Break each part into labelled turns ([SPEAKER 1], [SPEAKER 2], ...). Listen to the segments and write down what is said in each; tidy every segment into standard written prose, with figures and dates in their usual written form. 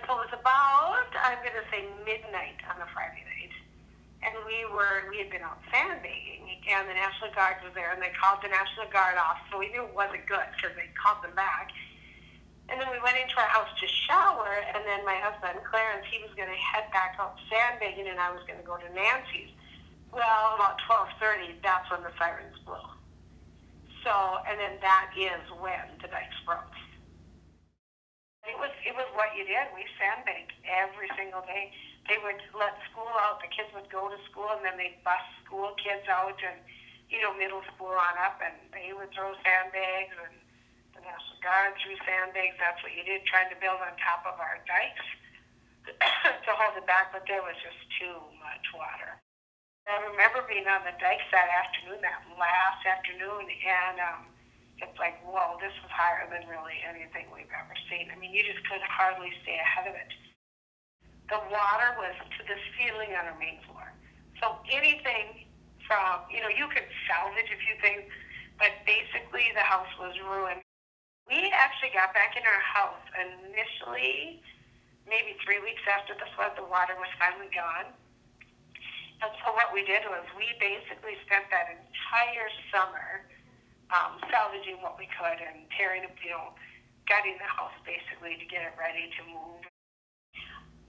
[SPEAKER 1] So it was about, I'm going to say, midnight on a Friday night. And we had been out sandbagging, and the National Guard was there, and they called the National Guard off, so we knew it wasn't good because they called them back. And then we went into our house to shower, and then my husband, Clarence, he was going to head back out sandbagging, and I was going to go to Nancy's. Well, about 12:30, that's when the sirens blew. So, and then that is when the dikes broke. It was what you did. We sandbagged every single day. They would let school out. The kids would go to school, and then they'd bus school kids out, and middle school on up, and they would throw sandbags, and the National Guard threw sandbags. That's what you did, trying to build on top of our dikes to hold it back. But there was just too much water. I remember being on the dikes that last afternoon, and it's like, whoa, this was higher than really anything we've ever seen. I mean, you just could hardly stay ahead of it. The water was to the ceiling on our main floor. So anything from, you could salvage a few things, but basically the house was ruined. We actually got back in our house initially, maybe 3 weeks after the flood. The water was finally gone. And so what we did was we basically spent that entire summer salvaging what we could and tearing up, gutting the house basically to get it ready to move.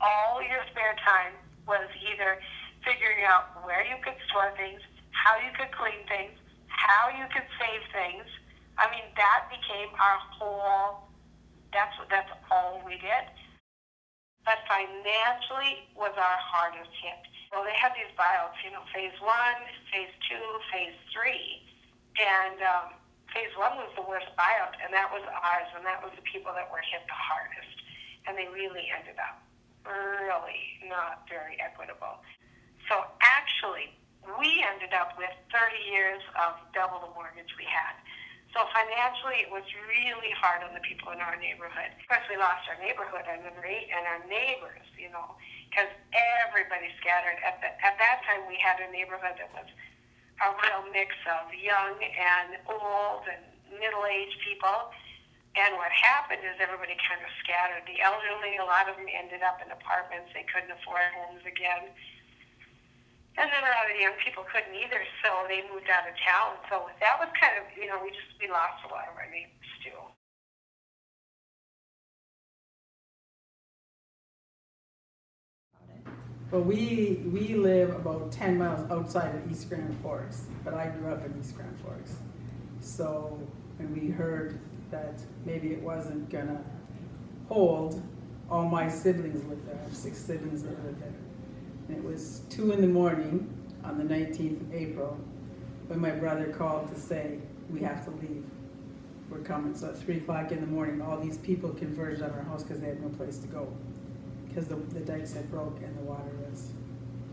[SPEAKER 1] All your spare time was either figuring out where you could store things, how you could clean things, how you could save things. I mean, that became our whole, that's all we did. But financially was our hardest hit. Well, they had these buyouts, phase 1, phase 2, phase 3. And phase 1 was the worst buyout, and that was ours, and that was the people that were hit the hardest. And they really ended up really not very equitable. So actually, we ended up with 30 years of double the mortgage we had. So financially, it was really hard on the people in our neighborhood. Of course, we lost our neighborhood and our neighbors, because everybody scattered. At that time, we had a neighborhood that was a real mix of young and old and middle-aged people. And what happened is everybody kind of scattered. The elderly, a lot of them ended up in apartments. They couldn't afford homes again. And then a lot of the young people couldn't either, so they moved out of town. So that was kind of, we lost a lot of our neighbors too.
[SPEAKER 2] Well, we live about 10 miles outside of East Grand Forks, but I grew up in East Grand Forks. So when we heard that maybe it wasn't gonna hold, all my siblings lived there. I have 6 siblings that lived there. And it was 2 in the morning on the 19th of April when my brother called to say, we have to leave. We're coming. So at 3 o'clock in the morning, all these people converged on our house because they had no place to go, because the dikes had broke and the water was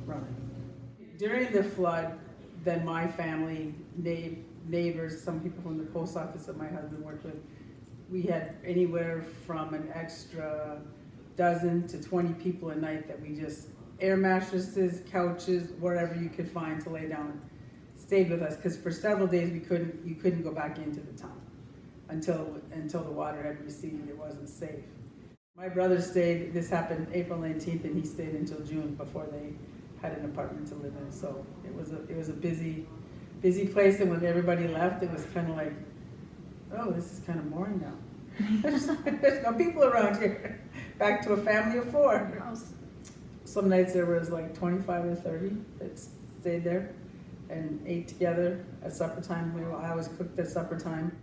[SPEAKER 2] running. During the flood, then my family, neighbors, some people from the post office that my husband worked with, we had anywhere from an extra dozen to 20 people a night that we just, air mattresses, couches, wherever you could find to lay down, stayed with us, because for several days you couldn't go back into the town until the water had receded. It wasn't safe. My brother stayed, this happened April 19th, and he stayed until June before they had an apartment to live in. So it was a busy place, and when everybody left, it was kind of like, oh, this is kind of boring now. There's no people around here. Back to a family of 4. Some nights there was like 25 or 30 that stayed there and ate together at supper time. I always cooked at supper time.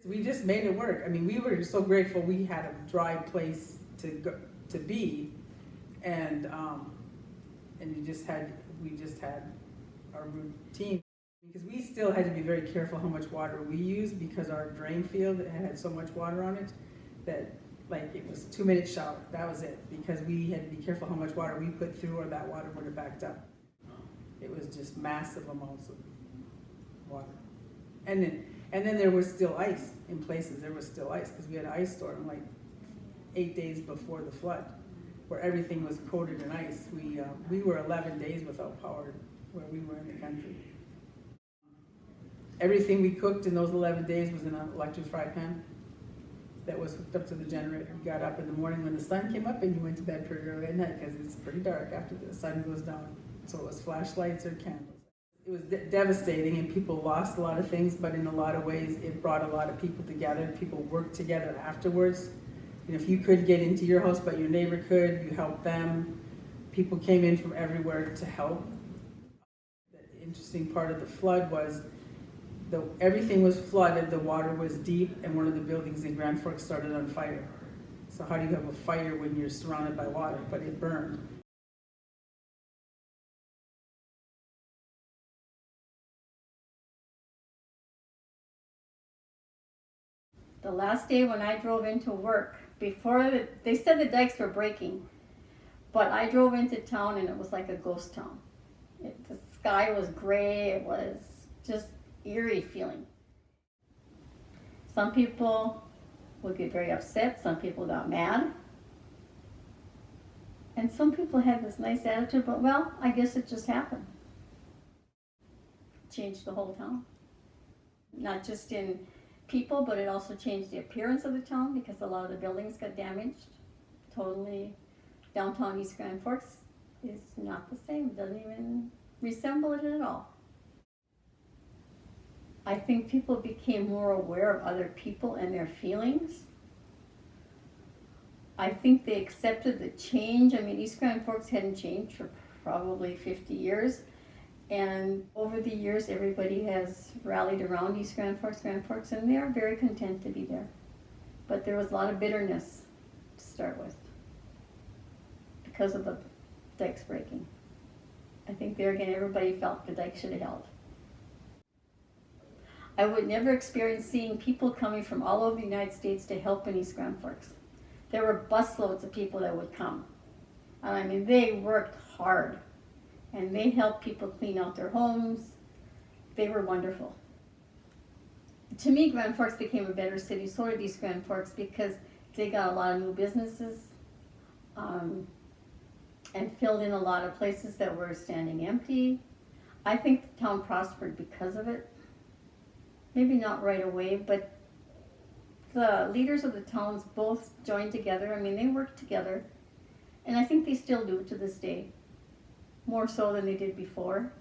[SPEAKER 2] We just made it work. I mean, we were so grateful we had a dry place to be, and we just had our routine, because we still had to be very careful how much water we used, because our drain field had so much water on it that, like, it was 2-minute shower. That was it, because we had to be careful how much water we put through, or that water would have backed up. It was just massive amounts of water, and then there was still ice in places. There was still ice because we had an ice storm like 8 days before the flood, where everything was coated in ice. We were 11 days without power where we were in the country. Everything we cooked in those 11 days was in an electric fry pan. that was hooked up to the generator. You got up in the morning when the sun came up and you went to bed pretty early at night because it's pretty dark after the sun goes down. So it was flashlights or candles. It was devastating and people lost a lot of things, but in a lot of ways it brought a lot of people together. People worked together afterwards. And if you couldn't get into your house but your neighbor could, you helped them. People came in from everywhere to help. The interesting part of the flood was everything was flooded, the water was deep, and one of the buildings in Grand Forks started on fire. So how do you have a fire when you're surrounded by water? But it burned.
[SPEAKER 3] The last day when I drove into work, they said the dikes were breaking, but I drove into town and it was like a ghost town. The sky was gray, it was just eerie feeling. Some people would get very upset, some people got mad, and some people had this nice attitude, but well, I guess it just happened. Changed the whole town. Not just in people, but it also changed the appearance of the town because a lot of the buildings got damaged. Totally, downtown East Grand Forks is not the same, doesn't even resemble it at all. I think people became more aware of other people and their feelings. I think they accepted the change. I mean, East Grand Forks hadn't changed for probably 50 years. And over the years, everybody has rallied around East Grand Forks, and they are very content to be there. But there was a lot of bitterness to start with because of the dikes breaking. I think there again, everybody felt the dike should have held. I would never experience seeing people coming from all over the United States to help in East Grand Forks. There were busloads of people that would come. And I mean, they worked hard. And they helped people clean out their homes. They were wonderful. To me, Grand Forks became a better city, so did East Grand Forks, because they got a lot of new businesses and filled in a lot of places that were standing empty. I think the town prospered because of it. Maybe not right away, but the leaders of the towns both joined together. I mean, they worked together, and I think they still do to this day. More so than they did before.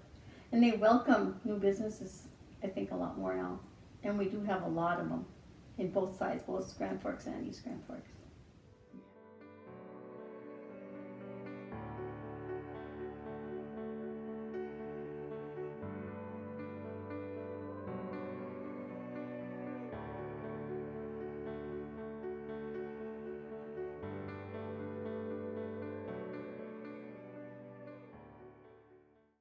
[SPEAKER 3] And they welcome new businesses, I think, a lot more now. And we do have a lot of them in both sides, both Grand Forks and East Grand Forks.